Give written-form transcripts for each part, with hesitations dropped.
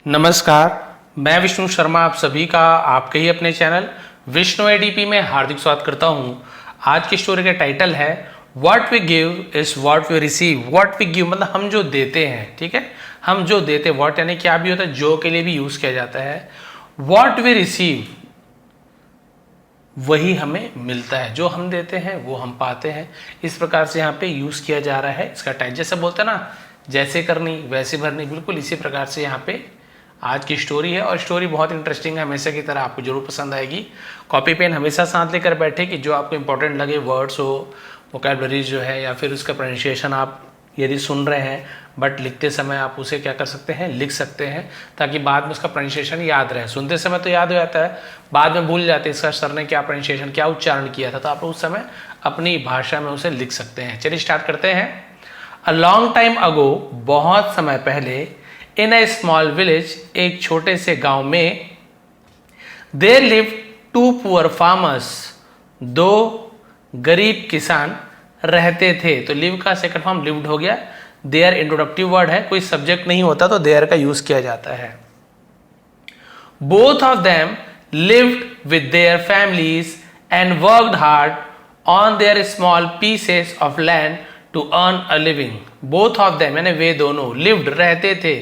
नमस्कार, मैं विष्णु शर्मा आप सभी का आपके ही अपने चैनल विष्णु एडीपी में हार्दिक स्वागत करता हूं। आज की स्टोरी का टाइटल है what we give is what we receive. What we give मतलब हम जो देते हैं, ठीक है, हम जो देते हैं। व्हाट यानी क्या भी होता है, जो के लिए भी यूज किया जाता है। व्हाट वी रिसीव वही हमें मिलता है, जो हम देते हैं वो हम पाते हैं। इस प्रकार से यहाँ पे यूज किया जा रहा है इसका टाइप। जैसे बोलते हैं ना, जैसे करनी वैसे भरनी, बिल्कुल इसी प्रकार से यहाँ पे आज की स्टोरी है। और स्टोरी बहुत इंटरेस्टिंग है, हमेशा की तरह आपको जरूर पसंद आएगी। कॉपी पेन हमेशा साथ लेकर बैठे कि जो आपको इंपॉर्टेंट लगे, वर्ड्स हो, वोकैबुलरीज जो है, या फिर उसका प्रोनाउंसिएशन आप यदि सुन रहे हैं बट लिखते समय आप उसे क्या कर सकते हैं, लिख सकते हैं, ताकि बाद में उसका प्रोनाउंसिएशन याद रहे। सुनते समय तो याद हो जाता है, बाद में भूल जाते हैं इसका सर ने क्या प्रोनाउंसिएशन, क्या उच्चारण किया था, तो आप उस समय अपनी भाषा में उसे लिख सकते हैं। चलिए स्टार्ट करते हैं। अ लॉन्ग टाइम अगो, बहुत समय पहले, इन ए स्मॉल विलेज, एक छोटे से गांव में, there live two poor farmers, दो गरीब किसान रहते थे। तो लिव का सेकंड फॉर्म लिव्ड हो गया। देयर इंट्रोडक्टिव वर्ड है, कोई सब्जेक्ट नहीं होता तो देयर का यूज किया जाता है। Both of them lived with their families and worked hard on their small pieces of land to earn a living. Both of them यानी वे दोनों, लिव्ड रहते थे,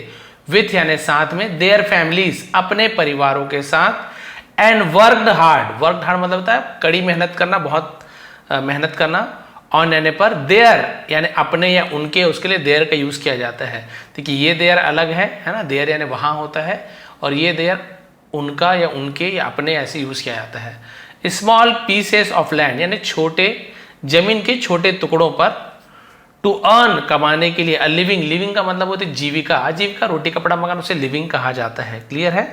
विथ यानी साथ में, देयर फैमिलीज अपने परिवारों के साथ, and worked hard, worked hard मतलब होता है कड़ी मेहनत करना, बहुत मेहनत करना, ऑन यानी पर, देयर यानी अपने या उनके, उसके लिए देयर का यूज किया जाता है। देखिए ये देयर अलग है ना, देयर यानी वहां होता है, और ये देयर उनका या उनके या अपने ऐसे यूज किया जाता है। स्मॉल पीसेस ऑफ लैंड यानी छोटे जमीन के छोटे टुकड़ों पर, टू अर्न कमाने के लिए, अ लिविंग, लिविंग का मतलब होती है जीविका, आजीविका, रोटी कपड़ा मकान, उसे लिविंग कहा जाता है। क्लियर है?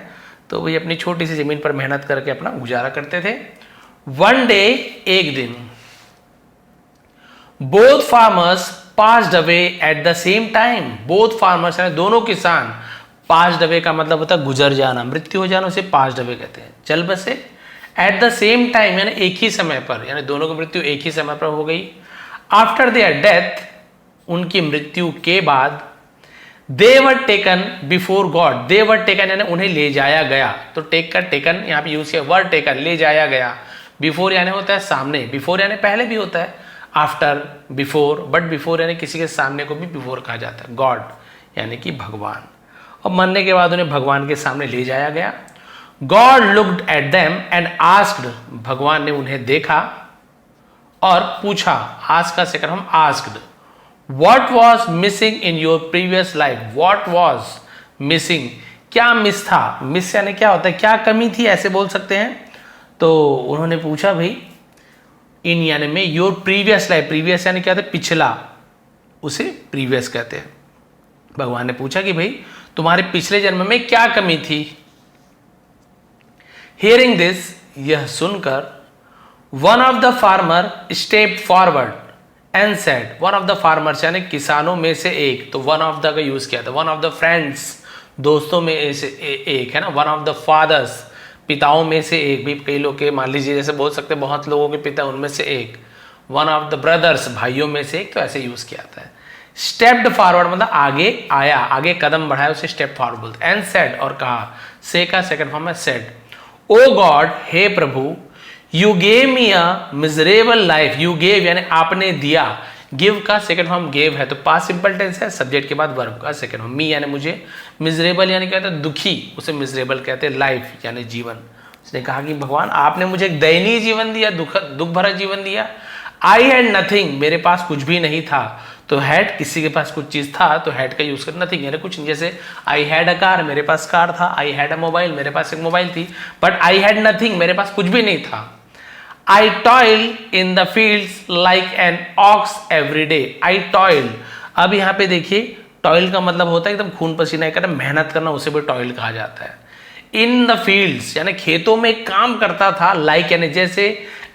तो वही अपनी छोटी सी जमीन पर मेहनत करके अपना गुजारा करते थे। वन डे, एक दिन, both farmers passed away at the same time. Both farmers यानी दोनों किसान, पास्ड अवे का मतलब होता है गुजर जाना, मृत्यु हो जाना, उसे पास्ड अवे कहते हैं, चल बसे। एट द सेम टाइम यानी एक ही समय पर, यानी दोनों की मृत्यु एक ही समय पर हो गई। आफ्टर देयर डेथ, उनकी मृत्यु के बाद, they were taken before God, they were taken यानी उन्हें ले जाया गया। तो टेक का टेकन यहाँ पे यूज किया, वर टेकन ले जाया गया। बिफोर यानी होता है सामने, बिफोर यानी पहले भी होता है, आफ्टर, बिफोर, बट बिफोर यानी किसी के सामने को भी बिफोर कहा जाता है। गॉड यानी कि भगवान, और मरने के बाद उन्हें भगवान के सामने ले जाया गया। God looked at them and asked, भगवान ने उन्हें देखा और पूछा, आस्क का सेकंड हम asked, What was missing in your previous life? What was missing? क्या मिस था? मिस यानी क्या होता है, क्या कमी थी, ऐसे बोल सकते हैं। तो उन्होंने पूछा भाई, इन यानी में, योर प्रीवियस लाइफ, प्रीवियस यानी क्या होता है, पिछला, उसे प्रीवियस कहते हैं। भगवान ने पूछा कि भाई तुम्हारे पिछले जन्म में क्या कमी थी। हियरिंग दिस, यह सुनकर, one of the farmer step forward and said, one of the farmers यानी किसानों में से एक, तो वन ऑफ द का यूज किया था। वन ऑफ द फ्रेंड्स, दोस्तों में से एक है ना। वन ऑफ द फादर्स, पिताओं में से एक, भी कई लोग के, मान लीजिए जैसे बोल सकते हैं बहुत लोगों के पिता, उनमें से एक। वन ऑफ द ब्रदर्स, भाइयों में से एक, तो ऐसे यूज किया था। स्टेप्ड फॉरवर्ड मतलब आगे आया, आगे कदम बढ़ाया, उसे स्टेप फॉरवर्ड बोलते। एंड सेड और कहा, से का सेकंड फॉर्म है सेड, ओ गॉड, हे प्रभु, you gave me a miserable life. You gave यानी आपने दिया, गिव का सेकंड फॉर्म गेव है, तो पास्ट सिंपल टेंस है, सब्जेक्ट के बाद वर्ब का सेकंड फॉर्म। मी यानी मुझे, मिजरेबल यानी कहते हैं दुखी, उसे मिजरेबल कहते हैं। लाइफ यानी जीवन। उसने कहा कि भगवान आपने मुझे एक दयनीय जीवन दिया, दुख भरा जीवन दिया। आई हैड नथिंग, मेरे पास कुछ भी नहीं था। तो हैड, किसी के पास कुछ चीज था तो हैड का यूज कर, नथिंग यानी कुछ नहीं। जैसे आई हैड अ कार, मेरे पास कार था। आई हैड अ मोबाइल, मेरे पास एक मोबाइल थी। बट आई हैड नथिंग, मेरे पास कुछ भी नहीं था। I toil in the fields like an ox every day. I toil. अब यहाँ पे देखिए, टॉयल का मतलब होता है एकदम खून पसीना करना, मेहनत करना, उसे भी टॉयल कहा जाता है। इन द फील्ड्स यानी खेतों में काम करता था, लाइक यानी जैसे,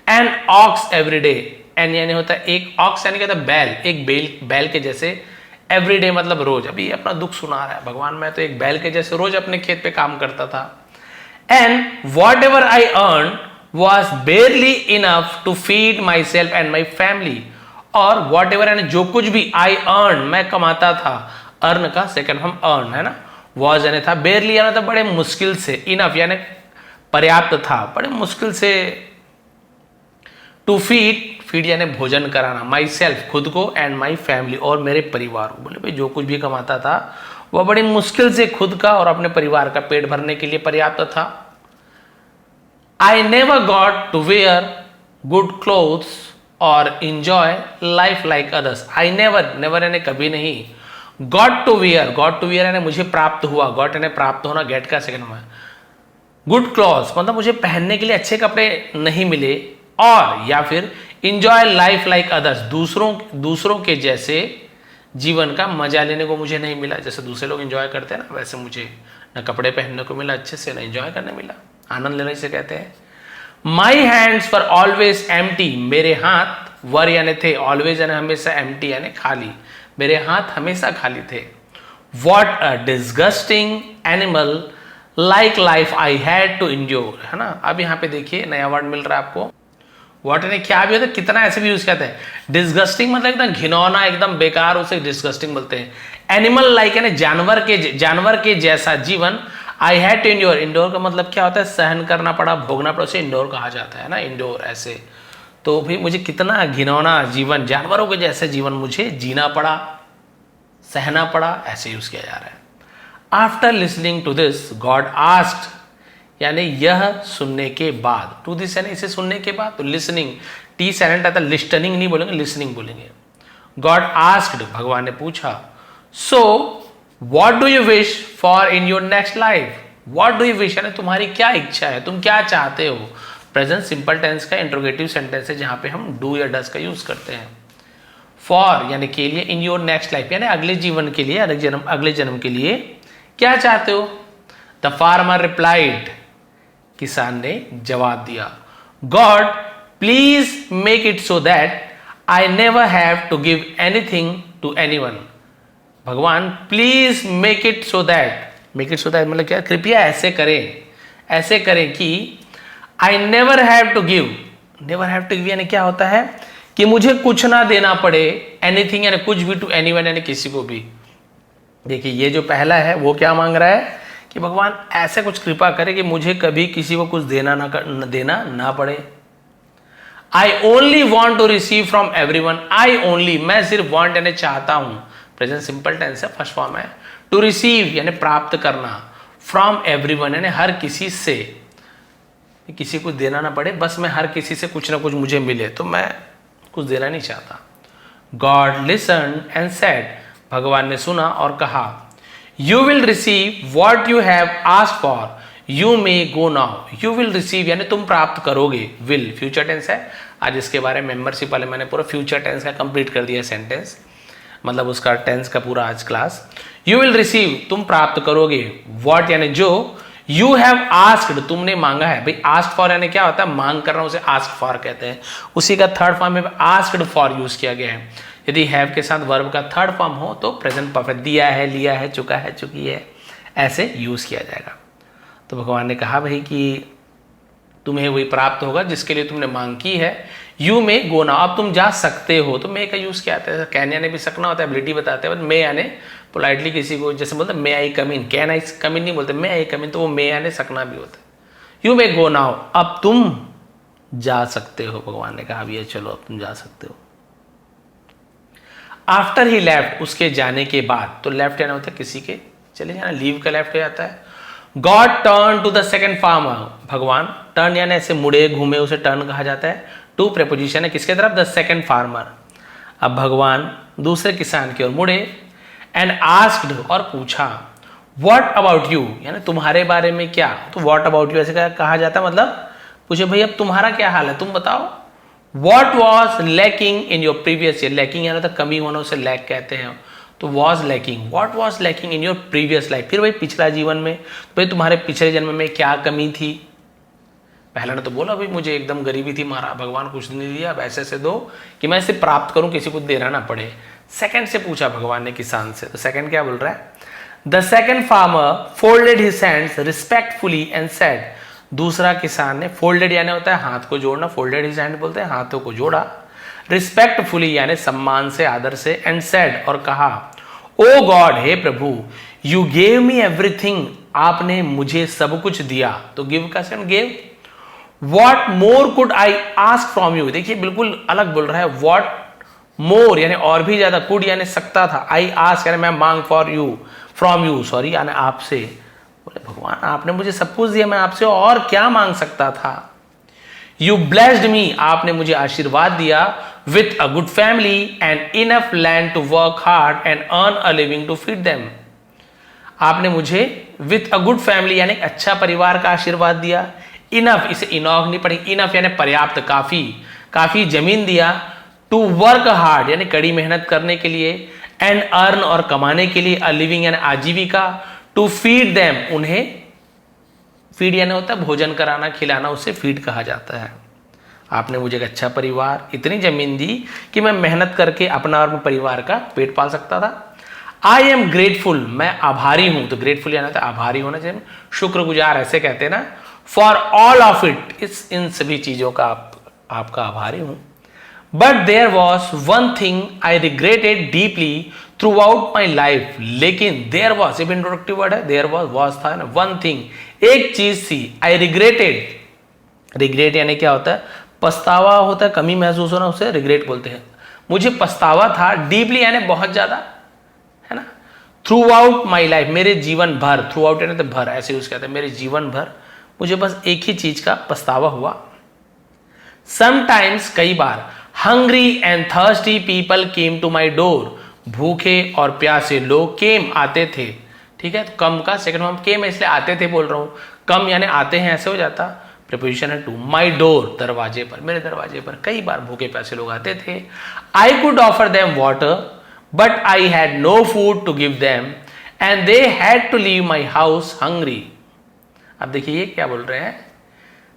an ox every day, an यानी होता है एक, ऑक्स यानी कहता है बैल, एक बैल के जैसे, एवरी डे मतलब रोज। अभी अपना दुख सुना रहा है, भगवान मैं तो एक बैल के जैसे रोज अपने खेत पे काम करता था। And what ever I earn was barely enough to feed myself and my family. और वॉट एवर यानी जो कुछ भी, आई अर्न मैं कमाता था, अर्न का सेकंड फॉर्म अर्न है ना, वॉज यानी था, बेरली यानी था बड़े मुश्किल से, इनफ यानी पर्याप्त था, बड़े मुश्किल से, टू फीड, फीड यानी भोजन कराना, माई सेल्फ खुद को, एंड माई फैमिली और मेरे परिवार को। बोले भाई जो कुछ भी कमाता था वह बड़ी मुश्किल से खुद का और अपने परिवार का पेट भरने के लिए पर्याप्त था। I never got to wear good clothes और enjoy life like others. I never, never यानी कभी नहीं, गॉट टू वेयर यानी मुझे प्राप्त हुआ, गॉट यानी प्राप्त होना, गेट का सेकंड में, गुड क्लॉथ्स मतलब मुझे पहनने के लिए अच्छे कपड़े नहीं मिले, और या फिर इंजॉय लाइफ लाइक अदर्स, दूसरों के जैसे जीवन का मजा लेने को मुझे नहीं मिला, जैसे दूसरे लोग एंजॉय करते हैं ना, वैसे मुझे न कपड़े पहनने को मिला अच्छे से, न एंजॉय करने मिला, आनंद लेने से कहते हैं। My hands were always empty, मेरे हाथ वर यानी थे, ऑलवेज यानी हमेशा, एम्प्टी यानी खाली, मेरे हाथ हमेशा खाली थे। What a disgusting animal like life I had to endure, है ना। अब यहाँ पे देखिए नया वर्ड मिल रहा है आपको, वॉट ने क्या भी होता है, कितना ऐसे भी यूज करते हैं। डिस्गस्टिंग मतलब एकदम घिनौना, एकदम बेकार, उसे डिस्गस्टिंग बोलते हैं। एनिमल लाइक यानी जानवर के जैसा जीवन, I had to endure, endure का मतलब क्या होता है, सहन करना पड़ा, भोगना पड़ा, उसे इंडोर कहा जाता है ना, इंडोर ऐसे। तो भाई मुझे कितना घिनौना जीवन, जानवरों के जैसे जीवन मुझे जीना पड़ा, सहना पड़ा, ऐसे यूज किया जा रहा है। After listening to this God asked, यानी यह सुनने के बाद, टू दिस यानी इसे सुनने के बाद, तो लिसनिंग, टी साइलेंट आता, लिस्टनिंग नहीं बोलेंगे, लिसनिंग बोलेंगे। गॉड आस्क्ड, भगवान ने पूछा, so what do you wish for in your next life, what do you wish यानी तुम्हारी क्या इच्छा है, तुम क्या चाहते हो। प्रेजेंट सिंपल टेंस का इंट्रोगेटिव सेंटेंस है जहां पे हम डू या डस का यूज करते हैं। फॉर यानी के लिए, इन योर नेक्स्ट लाइफ यानी अगले जीवन के लिए, अगले जन्म के लिए क्या चाहते हो। द फार्मर रिप्लाइड, किसान ने जवाब दिया, God please make it so that I never have to give anything to anyone. भगवान please make it so that, make it so that मतलब क्या, कृपया ऐसे करें कि I never have to give, never have to give यानी क्या होता है कि मुझे कुछ ना देना पड़े, एनीथिंग यानी कुछ भी, टू एनीवन यानी किसी को भी। देखिए ये जो पहला है वो क्या मांग रहा है कि भगवान ऐसे कुछ कृपा करे कि मुझे कभी किसी को कुछ देना ना पड़े। I only want to receive from everyone, I only मैं सिर्फ वॉन्ट यानी चाहता हूं, प्रेजेंट सिंपल टेंस है, फर्स्ट फॉर्म है। टू रिसीव यानी प्राप्त करना, फ्रॉम एवरीवन यानी हर किसी से, किसी को देना ना पड़े, बस मैं हर किसी से कुछ ना कुछ मुझे मिले, तो मैं कुछ देना नहीं चाहता। गॉड लिसन एंड सेड, भगवान ने सुना और कहा, you will receive what you have asked for, you may go now. You will receive यानी तुम प्राप्त करोगे, विल फ्यूचर टेंस है। आज इसके बारे में मेंबरशिप वाले मैंने पूरा फ्यूचर टेंस का कंप्लीट कर दिया सेंटेंस, मतलब उसका टेंस का पूरा आज क्लास। यू विल रिसीव तुम प्राप्त करोगे, वॉट यानी जो, यू हैव आस्क्ड तुमने मांगा है। भाई आस्क्ड फॉर यानी क्या होता है, मांग करना, उसे आस्क्ड फॉर कहते हैं। उसी का थर्ड फॉर्म में आस्क्ड फॉर यूज किया गया है। यदि हैव के साथ वर्ब का थर्ड फॉर्म हो तो प्रेजेंट परफेक्ट, दिया है, लिया है, चुका है, चुकी है, ऐसे यूज किया जाएगा। तो भगवान ने कहा भाई कि तुम्हें वही प्राप्त होगा जिसके लिए तुमने मांग की है। यू मे गो नाउ, अब तुम जा सकते हो, तो मे का यूज क्या आता है, कैन यानी भी सकना होता है, एबिलिटी बताते हैं, मे यानी पोलाइटली किसी को जैसे बोलते मे आई कम इन, कैन आई कम इन नहीं बोलते, मे आई कम इन, तो वो मे यानी सकना भी होता है। यू मे गो नाउ, अब तुम जा सकते हो, भगवान ने कहा भैया चलो अब तुम जा सकते हो। आफ्टर ही लेफ्ट, उसके जाने के बाद, तो लेफ्ट यानी होता है किसी के चले जाना, लीव का लेफ्ट हो जाता है। God turn to the second farmer, भगवान, टर्न यानी ऐसे मुड़े घूमे, उसे टर्न कहा जाता है। टू प्रेपोजिशन है किसके तरफ, द सेकंड फार्मर। अब भगवान दूसरे किसान की ओर मुड़े, एंड आस्क्ड और पूछा, व्हाट अबाउट यू यानी तुम्हारे बारे में क्या, तो व्हाट अबाउट यू ऐसे कहा जाता है, मतलब पूछे भाई अब तुम्हारा क्या हाल है, तुम बताओ। What was lacking in your previous year? lacking यानी तो कमी होना, उसे lack कहते हैं। तो was lacking, what was lacking in your previous life? फिर भाई पिछला जीवन में, भाई तुम्हारे पिछले जन्म में क्या कमी थी। पहला ने तो बोला भाई मुझे एकदम गरीबी थी, मारा भगवान कुछ नहीं दिया, अब ऐसे से दो कि मैं इसे प्राप्त करूं, किसी को देना ना पड़े। सेकंड से पूछा भगवान ने किसान से, तो सेकंड क्या बोल रहा है, the second farmer folded his hands respectfully and said, दूसरा किसान ने, फोल्डेड यानी होता है हाथ को जोड़ना, फोल्डेड हिज हैंड बोलते हैं हाथों को जोड़ा, रिस्पेक्टफुली यानी सम्मान से, आदर से, एंड सेड और कहा, ओ गॉड हे प्रभु, यू गेव मी एवरीथिंग, आपने मुझे सब कुछ दिया, तो गिव का second gave. What more could I ask from you, देखिए बिल्कुल अलग बोल रहा है। वॉट मोर यानी और भी ज्यादा, कुड यानी सकता था, आई आस्क यानी मैं मांग for you, from you sorry यानी आपसे। बोले भगवान आपने मुझे सब कुछ दिया, मैं आपसे और क्या मांग सकता था। यू ब्लेस्ड मी, आपने मुझे आशीर्वाद दिया, with a good family and enough land to work hard and earn a living to feed them. आपने मुझे विथ अ गुड फैमिली यानी अच्छा परिवार का आशीर्वाद दिया। इनफ, इसे इनॉफ नहीं पढ़ी, इनफ यानी पर्याप्त, काफी, काफी जमीन दिया। टू वर्क हार्ड यानी कड़ी मेहनत करने के लिए, एंड अर्न और कमाने के लिए, अ लिविंग यानी आजीविका, टू फीड देम उन्हें, फीड यानी होता है भोजन कराना खिलाना, उससे फीड कहा जाता है। आपने मुझे एक अच्छा परिवार, इतनी जमीन दी कि मैं मेहनत करके अपना और परिवार का पेट पाल सकता था। आई एम ग्रेटफुल, मैं आभारी हूं, तो ग्रेटफुल यानी होता है आभारी होना चाहिए, शुक्रगुजार ऐसे कहते हैं ना। फॉर ऑल ऑफ इट, इस इन सभी चीजों का आपका आभारी हूं। But there was one thing I regretted deeply throughout my life, लेकिन देयर वॉज, ये इंट्रोडक्टिव वर्ड है, देयर वॉज था ना, वन थिंग एक चीज थी, आई रिग्रेटेड, रिग्रेट यानी क्या होता है, पछतावा होता है, कमी महसूस होना, उसे रिग्रेट बोलते हैं। मुझे पछतावा था, डीपली यानी बहुत ज्यादा, है ना। थ्रू आउट माई लाइफ, मेरे जीवन भर, थ्रू आउट यानी तो भर, ऐसे यूज कहते हैं, मेरे जीवन भर मुझे बस एक ही चीज का पछतावा हुआ। समटाइम्स, कई बार, hungry and thirsty people came to my door, भूखे और प्यासे लोग, केम आते थे, ठीक है, तो कम का सेकंड फॉर्म केम है, इसलिए आते थे बोल रहा हूं, कम यानी आते हैं ऐसे हो जाता, प्रीपोजिशन है टू। माई डोर, दरवाजे पर, मेरे दरवाजे पर कई बार भूखे प्यासे लोग आते थे। I could offer them water but I had no food to give them and they had to leave my house hungry. अब देखिए ये क्या बोल रहे हैं,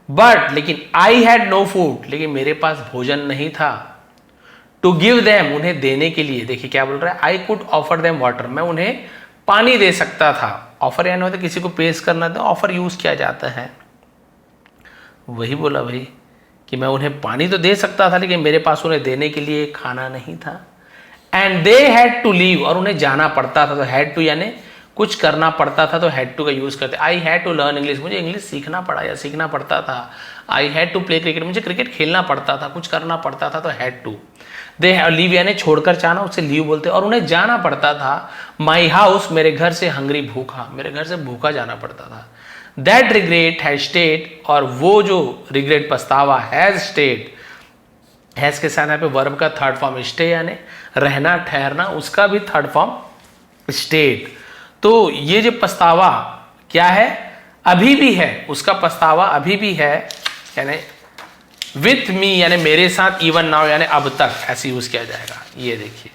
बट लेकिन आई हैड नो फूड, लेकिन मेरे पास भोजन नहीं था, टू गिव देम उन्हें देने के लिए। देखिए क्या बोल रहा है, आई कुड ऑफर देम वाटर, मैं उन्हें पानी दे सकता था। ऑफर यानी होता है किसी को पेश करना, तो ऑफर यूज किया जाता है। वही बोला भाई कि मैं उन्हें पानी तो दे सकता था, लेकिन मेरे पास उन्हें देने के लिए खाना नहीं था। And they had to leave, और उन्हें जाना पड़ता था, तो हैड टू यानी कुछ करना पड़ता था, तो हैड टू का यूज करते। I had to learn English, मुझे इंग्लिश सीखना पड़ा या सीखना पड़ता था। I had to play cricket, मुझे क्रिकेट खेलना पड़ता था, कुछ करना पड़ता था, तो हैड टू। दे लीव यानी छोड़कर जाना, उसे लीव बोलते, और उन्हें जाना पड़ता था। माई हाउस, मेरे घर से, हंग्री भूखा, मेरे घर से भूखा जाना पड़ता था। दैट रिग्रेट हैज स्टेड, और वो जो रिग्रेट पछतावा, हैज स्टेड, हैज के साथ यहाँ पे वर्ब का थर्ड फॉर्म स्टे यानी रहना ठहरना, उसका भी थर्ड फॉर्म स्टेड। तो ये जो पछतावा क्या है, अभी भी है, उसका पछतावा अभी भी है, यानी विथ मी यानी मेरे साथ, इवन नाउ यानी अब तक, ऐसे यूज किया जाएगा, ये देखिए।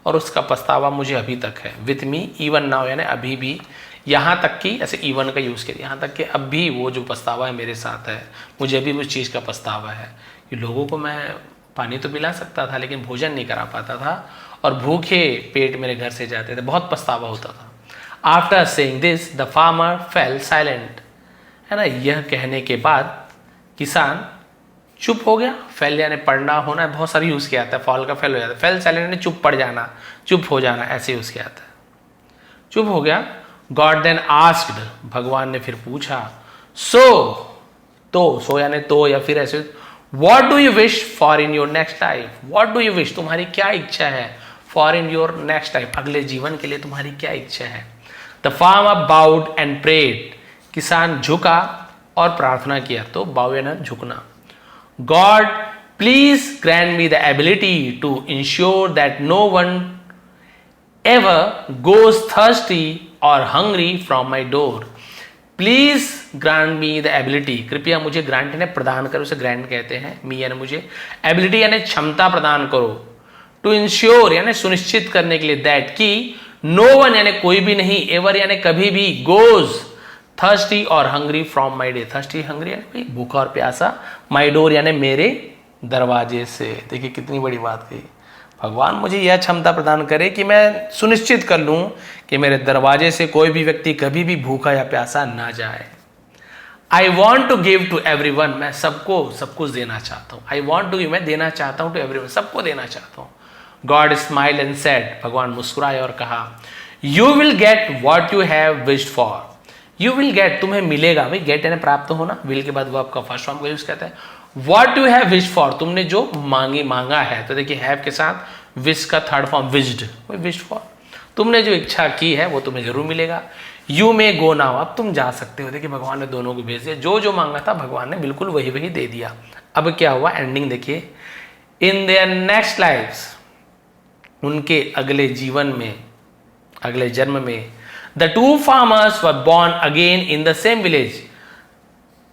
और उसका पछतावा मुझे अभी तक है, विथ मी इवन नाउ यानी अभी भी, यहां तक कि ऐसे इवन का यूज करिए, यहां तक कि अब भी वो जो पछतावा है मेरे साथ है, मुझे अभी उस चीज का पछतावा है कि लोगों को मैं पानी तो पिला सकता था, लेकिन भोजन नहीं करा पाता था, और भूखे पेट मेरे घर से जाते थे, बहुत पछतावा होता था। After saying this the farmer fail silent, है ना, यह कहने के बाद किसान चुप हो गया। फेल यानी पढ़ना होना, बहुत सारी यूज किया जाता है, फॉल का फेल हो जाता है, फेल साइलेंट यानी चुप पड़ जाना, चुप हो जाना, ऐसे यूज किया जाता है, चुप हो गया। गॉड देन आस्क्ड, भगवान ने फिर पूछा, सो यानी तो, या फिर ऐसे, what do you wish for in your next life, what do you wish, तुम्हारी क्या इच्छा है, for in your next life, अगले जीवन के लिए तुम्हारी क्या इच्छा है। The farmer bowed and prayed, किसान झुका और प्रार्थना किया, तो बाउ यानी झुकना। God please grant me the ability to ensure that no one ever goes thirsty और hungry from my door, please grant me the ability, कृपया मुझे, ग्रांट यानी प्रदान करो, उसे ग्रांट कहते हैं, मी यानी मुझे, एबिलिटी यानी क्षमता प्रदान करो, टू इंश्योर यानी सुनिश्चित करने के लिए, दैट की, नो वन यानी कोई भी नहीं, एवर यानी कभी भी, गोज थर्स्टी और hungry from my day, thirsty hungry यानी भूखा और प्यासा, माई डोर यानी मेरे दरवाजे से। देखिए कितनी बड़ी बात कही, भगवान मुझे यह क्षमता प्रदान करे कि मैं सुनिश्चित कर लूं कि मेरे दरवाजे से कोई भी व्यक्ति कभी भी भूखा या प्यासा ना जाए। I want to give to everyone, मैं सबको सब कुछ देना चाहता हूँ। आई वॉन्ट टू गिव, मैं देना चाहता हूँ, टू एवरी वन, सबको देना चाहता हूँ। गॉड स्माइल एंड सेड, भगवान मुस्कुराए और कहा, you will get what you have wished for. You will get, तुम्हें मिलेगा। भाई गेट यानी प्राप्त होना, विल के बाद वो आपका फर्स्ट फॉर्म का यूज कहता है। What you have wished for, तुमने जो मांगा है। तो देखिए हैव के साथ विश का third form wished, wished for, तुमने जो इच्छा की है वो तुम्हें जरूर मिलेगा। यू मे गो नाउ, अब तुम जा सकते हो। देखिए भगवान ने दोनों को भेज दिया, जो जो मांगा था भगवान ने बिल्कुल वही वही दे दिया। अब क्या हुआ एंडिंग देखिए, इन देयर नेक्स्ट लाइफ्स, उनके अगले जीवन में, अगले जन्म में, the two farmers were born again in the same village.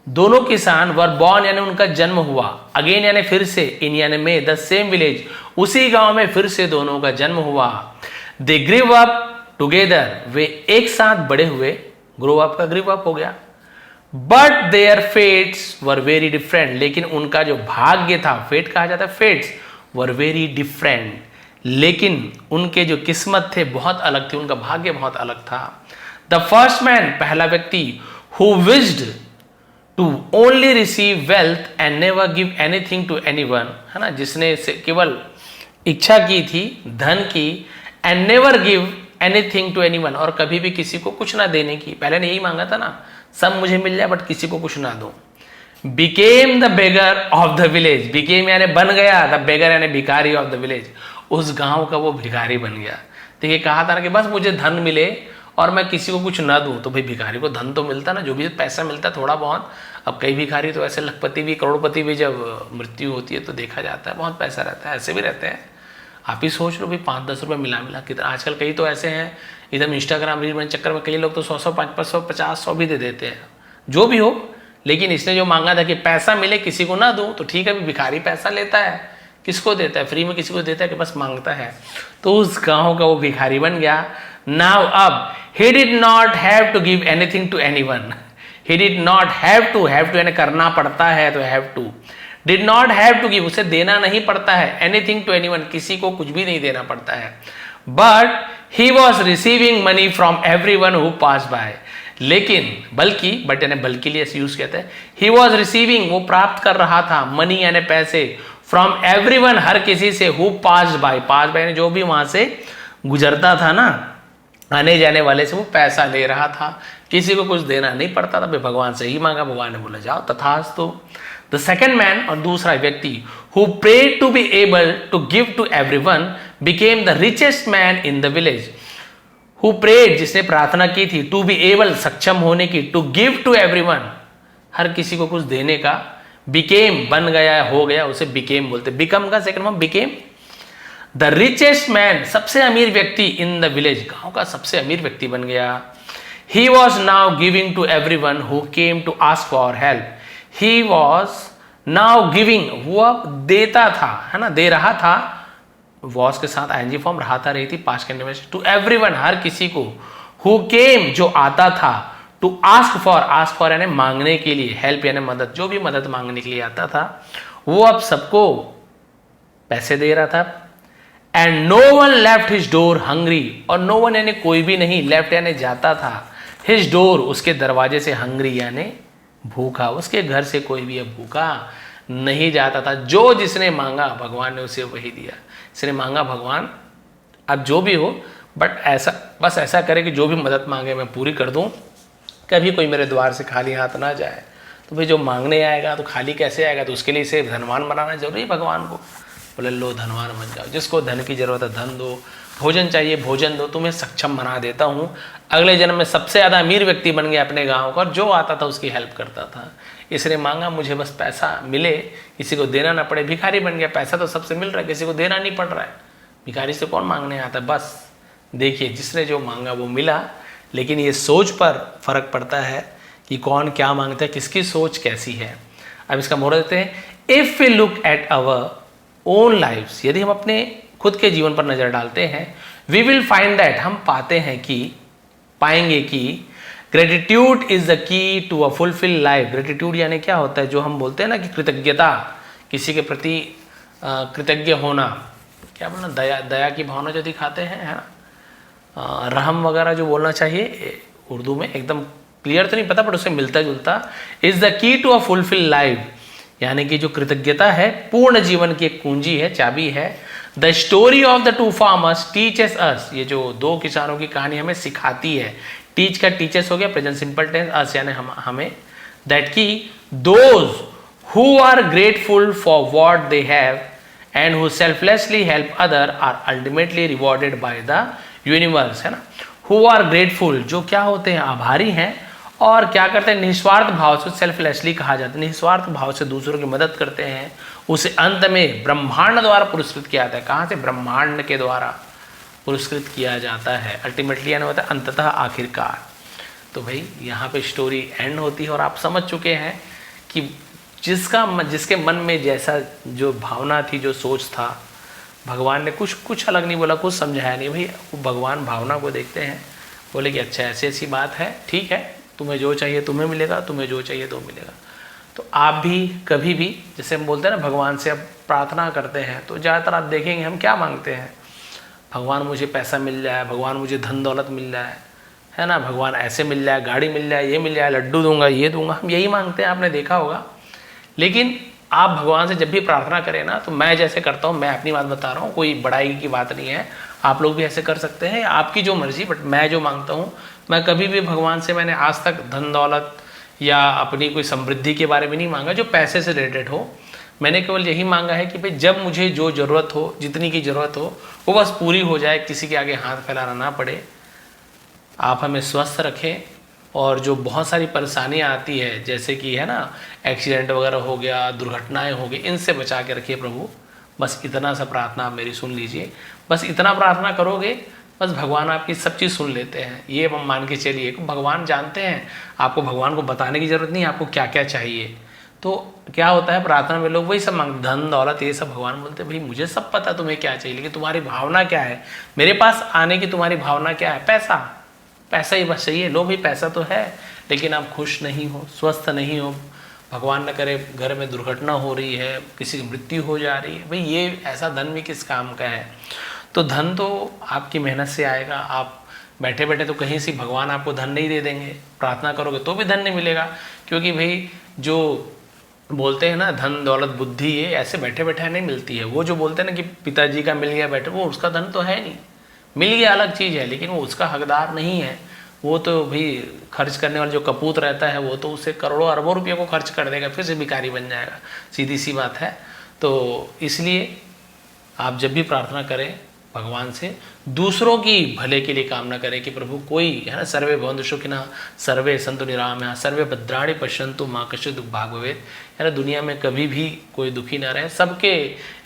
दोनों किसान वर बॉर्न यानी उनका जन्म हुआ, अगेन यानी फिर से, इन यानी में, द सेम विलेज उसी गांव में फिर से दोनों का जन्म हुआ। दे ग्रीव अप टुगेदर, वे एक साथ बड़े हुए, ग्रो अप का ग्रीव अप हो गया। But their fates were very different, लेकिन उनका जो भाग्य था, फेट कहा जाता है फेट्स, वर वेरी डिफरेंट, लेकिन उनके जो किस्मत थे बहुत अलग थी, उनका भाग्य बहुत अलग था। द फर्स्ट मैन, पहला व्यक्ति, who wished to only receive wealth and never give anything to anyone, है ना, जिसने केवल इच्छा की थी धन की, and never give anything to anyone, और कभी भी किसी को कुछ ना देने की। पहले ने यही मांगा था ना, सब मुझे मिल जाए बट किसी को कुछ ना दो। Became the beggar of the village, became यानी बन गया, द बेगर यानी भिखारी ऑफ द विलेज, उस गांव का वो भिखारी बन गया। देखिए कहा था ना कि बस मुझे धन मिले और मैं किसी को कुछ ना दूं, तो भाई भिखारी को धन तो मिलता ना, जो भी पैसा मिलता थोड़ा बहुत। अब कई भिखारी तो ऐसे लखपति भी, करोड़पति भी जब मृत्यु होती है तो देखा जाता है बहुत पैसा रहता है, ऐसे भी रहते हैं। आप ही सोच लो भाई 5-10 रुपये मिला कितना, आजकल कई तो ऐसे हैं एकदम इंस्टाग्राम रील में चक्कर में कई लोग तो 100-100, 500, 50-100 भी दे देते हैं। जो भी हो, लेकिन इसने जो मांगा था कि पैसा मिले किसी को ना दूं, तो ठीक है, भिखारी पैसा लेता है, किसको देता है, फ्री में किसी को देता है कि बस मांगता है। तो उस गांव का वो भिखारी बन गया। नाउ अब he did not have to give anything to anyone, he did not have to यानी करना पड़ता है तो have to, did not have to give, उसे देना नहीं पड़ता है, anything to anyone, किसी को कुछ भी नहीं देना पड़ता है। but he was receiving money from everyone who passed by, लेकिन बल्कि, बट यानी बल्कि लिए यूज कहते हैं, he was receiving, वो प्राप्त कर रहा था, मनी यानी पैसे, from everyone, हर किसी से, who passed by, passed by यानी जो भी वहां से गुजरता था ना, आने जाने वाले से वो पैसा ले रहा था, किसी को कुछ देना नहीं पड़ता था। भगवान से ही मांगा, भगवान ने बोला जाओ तथास्तु। द सेकेंड मैन, और दूसरा व्यक्ति, who prayed to be able to give to everyone, became the richest man in the village. Who prayed, जिसने प्रार्थना की थी, टू बी एबल, सक्षम होने की, टू गिव टू एवरीवन, हर किसी को कुछ देने का, बिकेम, बन गया, हो गया, उसे बिकेम बोलते। बिकम का second form became. The richest man, सबसे अमीर व्यक्ति, इन द विलेज, गांव का सबसे अमीर व्यक्ति बन गया। He was now giving to everyone who came to ask for help. He was now giving, वो देता था, है ना, दे रहा था, वॉज के साथ आईएनजी फॉर्म रहा था, रही थी पास्ट कंटिन्यूअस, टू एवरीवन, हर किसी को, हु केम, जो आता था, टू आस्क फॉर यानी मांगने के लिए, हेल्प यानी मदद, जो भी मदद मांगने के लिए आता था, वो अब सबको पैसे दे रहा था। And no one left his door hungry, और नो वन यानी कोई भी नहीं, लेफ्ट यानी जाता था, हिज डोर, उसके दरवाजे से, हंग्री यानी भूखा, उसके घर से कोई भी अब भूखा नहीं जाता था। जो जिसने मांगा भगवान ने उसे वही दिया। इसने मांगा भगवान अब जो भी हो, बट ऐसा, बस ऐसा करे कि जो भी मदद मांगे मैं पूरी कर दूं, कभी कोई मेरे द्वार से खाली हाथ ना जाए। तो भाई जो मांगने आएगा तो खाली कैसे आएगा, तो उसके लिए इसे धनवान बनाना जरूरी है भगवान को। बोले लो धनवान बन जाओ, जिसको धन की जरूरत है धन दो, भोजन चाहिए भोजन दो, तुम्हें सक्षम बना देता हूँ। अगले जन्म में सबसे ज़्यादा अमीर व्यक्ति बन गया अपने गांव का, और जो आता था उसकी हेल्प करता था। इसने मांगा मुझे बस पैसा मिले, किसी को देना ना पड़े, भिखारी बन गया। पैसा तो सबसे मिल रहा है, किसी को देना नहीं पड़ रहा है, भिखारी से कौन मांगने आता है। बस देखिए जिसने जो मांगा वो मिला, लेकिन ये सोच पर फर्क पड़ता है कि कौन क्या मांगता है, किसकी सोच कैसी है। अब इसका मोड़ देते हैं, if we look at our own lifes, यदि हम अपने खुद के जीवन पर नजर डालते हैं, वी विल फाइंड दैट, हम पाएंगे कि gratitude is the key to a fulfil life. Gratitude यानी क्या होता है, जो हम बोलते हैं ना कि कृतज्ञता, किसी के प्रति कृतज्ञ होना, क्या बोलना, दया की भावना जो दिखाते हैं, है ना, रहम वगैरह जो बोलना चाहिए उर्दू में, एकदम क्लियर तो नहीं पता बट उससे मिलता जुलता। Is the key to a fulfil life, यानी कि जो कृतज्ञता है पूर्ण जीवन की एक कुंजी है, चाबी है। The story of the two farmers teaches us, ये जो दो किसानों की कहानी हमें सिखाती है, टीच का टीचेस हो गया प्रेजेंट सिंपल टेंस, अस यानी हमें, दैट की those who are grateful for what they have and who selflessly help other are ultimately rewarded by the universe, है ना। हु आर ग्रेटफुल, जो क्या होते हैं, आभारी हैं, और क्या करते हैं, निस्वार्थ भाव से, सेल्फलेसली कहा जाता है, निस्वार्थ भाव से दूसरों की मदद करते हैं, उसे अंत में ब्रह्मांड द्वारा पुरस्कृत किया जाता है। कहाँ से, ब्रह्मांड के द्वारा पुरस्कृत किया जाता है, अल्टीमेटली यानी होता है अंततः, आखिरकार। तो भाई यहाँ पे स्टोरी एंड होती है और आप समझ चुके हैं कि जिसके मन में जैसा जो भावना थी, जो सोच था, भगवान ने कुछ अलग नहीं बोला, कुछ समझाया नहीं। भाई भगवान भावना को देखते हैं, बोले कि अच्छा ऐसी ऐसी बात है, ठीक है, तुम्हें जो चाहिए तुम्हें मिलेगा, तुम्हें जो चाहिए तो मिलेगा। तो आप भी कभी भी, जैसे हम बोलते हैं ना, भगवान से अब प्रार्थना करते हैं, तो ज़्यादातर आप देखेंगे हम क्या मांगते हैं, भगवान मुझे पैसा मिल जाए, भगवान मुझे धन दौलत मिल जाए, है ना, भगवान ऐसे मिल जाए, गाड़ी मिल जाए, ये मिल जाए, लड्डू दूंगा, ये दूंगा, हम यही मांगते हैं, आपने देखा होगा। लेकिन आप भगवान से जब भी प्रार्थना करें ना, तो मैं जैसे करता हूँ, मैं अपनी बात बता रहा हूँ, कोई बड़ाई की बात नहीं है, आप लोग भी ऐसे कर सकते हैं, आपकी जो मर्जी। बट मैं जो मांगता हूँ, मैं कभी भी भगवान से, मैंने आज तक धन दौलत या अपनी कोई समृद्धि के बारे में नहीं मांगा जो पैसे से रिलेटेड हो। मैंने केवल यही मांगा है कि भाई जब मुझे जो ज़रूरत हो, जितनी की ज़रूरत हो, वो बस पूरी हो जाए, किसी के आगे हाथ फैलाना ना पड़े। आप हमें स्वस्थ रखें, और जो बहुत सारी परेशानियाँ आती है, जैसे कि है ना, एक्सीडेंट वगैरह हो गया, दुर्घटनाएं हो गई, इनसे बचा के रखिए प्रभु। बस इतना सा प्रार्थना आप मेरी सुन लीजिए, बस इतना प्रार्थना करोगे, बस भगवान आपकी सब चीज़ सुन लेते हैं। ये हम मान के चलिए, भगवान जानते हैं, आपको भगवान को बताने की ज़रूरत नहीं, आपको क्या क्या चाहिए। तो क्या होता है, प्रार्थना में लोग वही सब मांगते, धन दौलत ये सब, भगवान बोलते हैं भाई मुझे सब पता तुम्हें क्या चाहिए, लेकिन तुम्हारी भावना क्या है, मेरे पास आने की तुम्हारी भावना क्या है, पैसा, पैसा ही बस चाहिए। लो भाई पैसा तो है, लेकिन आप खुश नहीं हो, स्वस्थ नहीं हो, भगवान न करे घर में दुर्घटना हो रही है, किसी की मृत्यु हो जा रही है, भाई ये ऐसा धन भी किस काम का है। तो धन तो आपकी मेहनत से आएगा, आप बैठे बैठे तो कहीं से भगवान आपको धन नहीं दे देंगे, प्रार्थना करोगे तो भी धन नहीं मिलेगा। क्योंकि भाई जो बोलते हैं ना, धन दौलत बुद्धि, ये ऐसे बैठे बैठे नहीं मिलती है। वो जो बोलते हैं ना कि पिताजी का मिल गया बैठे, वो उसका धन तो है नहीं, मिल गया अलग चीज़ है, लेकिन वो उसका हकदार नहीं है। वो तो भी खर्च करने वाला जो कपूत रहता है, वो तो उसे करोड़ों अरबों रुपये को खर्च कर देगा, फिर से भिखारी बन जाएगा, सीधी सी बात है। तो इसलिए आप जब भी प्रार्थना करें भगवान से, दूसरों की भले के लिए कामना करें कि प्रभु कोई, है ना, सर्वे भवन्तु सुखिनः सर्वे सन्तु निरामयाः सर्वे भद्राणि पश्यन्तु मा कश्चित् दुःख भाग् भवेत्, है ना, दुनिया में कभी भी कोई दुखी ना रहे। सबके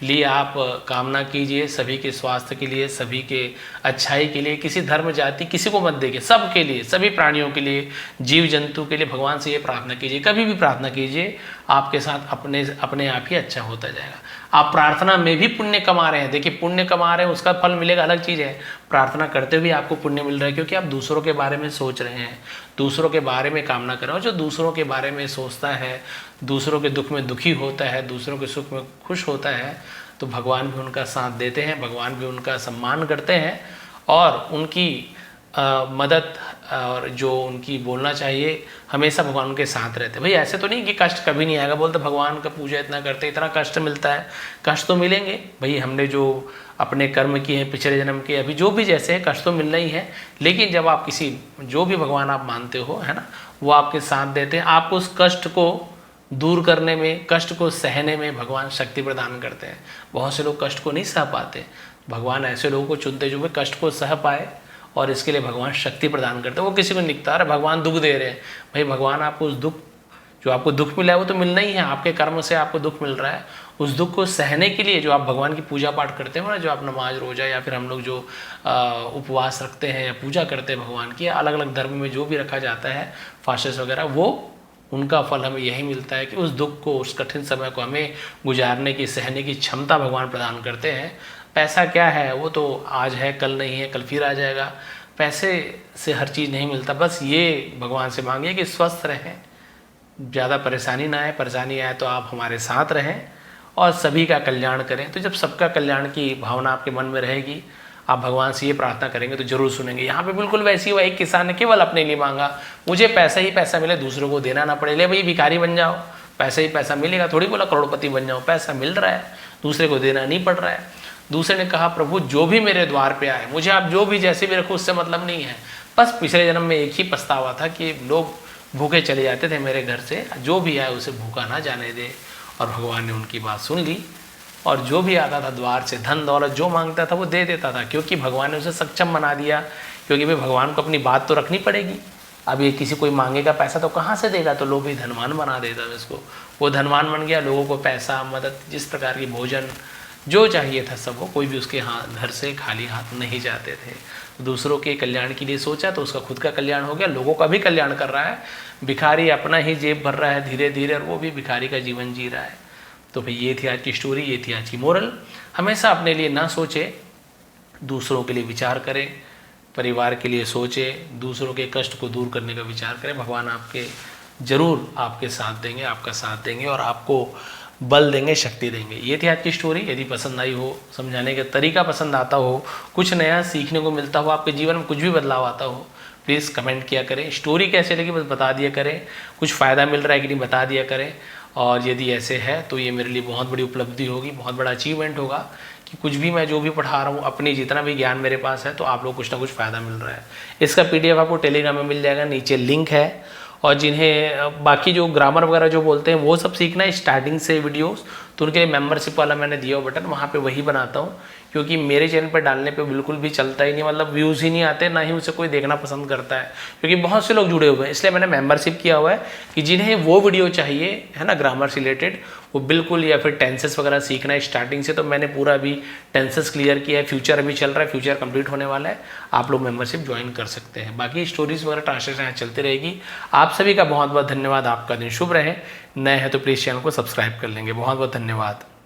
लिए आप कामना कीजिए, सभी के स्वास्थ्य के लिए, सभी के अच्छाई के लिए, किसी धर्म जाति किसी को मत देखिए, सबके लिए, सभी प्राणियों के लिए, जीव जंतु के लिए भगवान से ये प्रार्थना कीजिए। कभी भी प्रार्थना कीजिए, आपके साथ अपने आप ही अच्छा होता जाएगा। आप प्रार्थना में भी पुण्य कमा रहे हैं, देखिए पुण्य कमा रहे हैं, उसका फल मिलेगा, अलग चीज़ है। प्रार्थना करते हुए आपको पुण्य मिल रहा है, क्योंकि आप दूसरों के बारे में सोच रहे हैं, दूसरों के बारे में कामना कर रहे हो। जो दूसरों के बारे में सोचता है, दूसरों के दुख में दुखी होता है, दूसरों के सुख में खुश होता है, तो भगवान भी उनका साथ देते हैं, भगवान भी उनका सम्मान करते हैं, और उनकी मदद और जो उनकी बोलना चाहिए, हमेशा भगवान उनके साथ रहते हैं। भाई ऐसे तो नहीं कि कष्ट कभी नहीं आएगा, बोलते भगवान का पूजा इतना करते, इतना कष्ट मिलता है, कष्ट तो मिलेंगे भाई, हमने जो अपने कर्म किए हैं पिछले जन्म के, अभी जो भी जैसे है, कष्ट तो मिलना ही है। लेकिन जब आप किसी, जो भी भगवान आप मानते हो, है ना, वो आपके साथ देते हैं, आपको उस कष्ट को दूर करने में, कष्ट को सहने में भगवान शक्ति प्रदान करते हैं। बहुत से लोग कष्ट को नहीं सह पाते, भगवान ऐसे लोगों को चुनते जो वे कष्ट को सह पाए, और इसके लिए भगवान शक्ति प्रदान करते हैं। वो किसी को निकता है भगवान दुख दे रहे हैं, भाई भगवान आपको उस दुख, जो आपको दुख मिला है वो तो मिलना ही है, आपके कर्म से आपको दुख मिल रहा है, उस दुख को सहने के लिए जो आप भगवान की पूजा पाठ करते हो ना, जो आप नमाज रोजा या फिर हम लोग जो उपवास रखते हैं या पूजा करते हैं भगवान की, अलग अलग धर्म में जो भी रखा जाता है, फास्टेस वगैरह, वो उनका फल हमें यही मिलता है कि उस दुख को, उस कठिन समय को हमें गुजारने की, सहने की क्षमता भगवान प्रदान करते हैं। पैसा क्या है, वो तो आज है कल नहीं है, कल फिर आ जाएगा। पैसे से हर चीज़ नहीं मिलता, बस ये भगवान से मांगिए कि स्वस्थ रहें, ज़्यादा परेशानी ना आए, परेशानी आए तो आप हमारे साथ रहें और सभी का कल्याण करें। तो जब सबका कल्याण की भावना आपके मन में रहेगी, आप भगवान से ये प्रार्थना करेंगे तो जरूर सुनेंगे। यहाँ पे बिल्कुल वैसी हुआ, एक किसान ने केवल अपने लिए मांगा, मुझे पैसा ही पैसा मिले, दूसरों को देना ना पड़े। ले भाई भिखारी बन जाओ, पैसा ही पैसा मिलेगा, थोड़ी बोला करोड़पति बन जाओ, पैसा मिल रहा है, दूसरे को देना नहीं पड़ रहा है। दूसरे ने कहा प्रभु जो भी मेरे द्वार पे आए, मुझे आप जो भी जैसे भी रखो उससे मतलब नहीं है, बस पिछले जन्म में एक ही पछतावा था कि लोग भूखे चले जाते थे मेरे घर से, जो भी आए उसे भूखा ना जाने दे। और भगवान ने उनकी बात सुन ली और जो भी आता था द्वार से धन दौलत जो मांगता था वो दे देता था, क्योंकि भगवान ने उसे सक्षम बना दिया। क्योंकि भाई भगवान को अपनी बात तो रखनी पड़ेगी। अब ये किसी कोई मांगेगा पैसा तो कहाँ से देगा, तो लोग ही धनवान बना देता है इसको। वो धनवान बन गया, लोगों को पैसा मदद जिस प्रकार की भोजन जो चाहिए था सब, वो कोई भी उसके घर से खाली हाथ नहीं जाते थे। दूसरों के कल्याण के लिए सोचा तो उसका खुद का कल्याण हो गया, लोगों का भी कल्याण कर रहा है। भिखारी अपना ही जेब भर रहा है धीरे धीरे और वो भी भिखारी का जीवन जी रहा है। तो भाई ये थी आज की स्टोरी, ये थी आज की मोरल। हमेशा अपने लिए ना सोचे, दूसरों के लिए विचार करें, परिवार के लिए सोचे, दूसरों के कष्ट को दूर करने का विचार करें। भगवान आपके जरूर आपके साथ देंगे, आपका साथ देंगे और आपको बल देंगे, शक्ति देंगे। ये थी आज की स्टोरी। यदि पसंद आई हो, समझाने का तरीका पसंद आता हो, कुछ नया सीखने को मिलता हो, आपके जीवन में कुछ भी बदलाव आता हो, प्लीज़ कमेंट किया करें। स्टोरी कैसे लगी बस बता दिया करें, कुछ फ़ायदा मिल रहा है कि नहीं बता दिया करें। और यदि ऐसे है तो ये मेरे लिए बहुत बड़ी उपलब्धि होगी, बहुत बड़ा अचीवमेंट होगा कि कुछ भी मैं जो भी पढ़ा रहा हूँ, अपनी जितना भी ज्ञान मेरे पास है, तो आप लोग कुछ ना कुछ फ़ायदा मिल रहा है। इसका PDF आपको टेलीग्राम में मिल जाएगा, नीचे लिंक है। और जिन्हें बाकी जो ग्रामर वगैरह जो बोलते हैं वो सब सीखना है स्टार्टिंग से वीडियोस, तो उनके लिए मेंबरशिप वाला मैंने दिया बटन, वहाँ पे वही बनाता हूँ। क्योंकि मेरे चैनल पर डालने पे बिल्कुल भी चलता ही नहीं, मतलब व्यूज़ ही नहीं आते, ना ही उसे कोई देखना पसंद करता है, क्योंकि बहुत से लोग जुड़े हुए हैं। इसलिए मैंने मेंबरशिप किया हुआ है कि जिन्हें वो वीडियो चाहिए है ना ग्रामर से रिलेटेड, वो बिल्कुल, या फिर टेंसेस वगैरह सीखना है स्टार्टिंग से, तो मैंने पूरा अभी टेंसेस क्लियर किया है। फ्यूचर अभी चल रहा है, फ्यूचर कंप्लीट होने वाला है, आप लोग मेंबरशिप ज्वाइन कर सकते हैं। बाकी स्टोरीज वगैरह ट्रांसलेशन चलती रहेगी। आप सभी का बहुत बहुत धन्यवाद। आपका दिन शुभ रहे। नए हैं तो प्लीज़ चैनल को सब्सक्राइब कर लेंगे। बहुत बहुत धन्यवाद।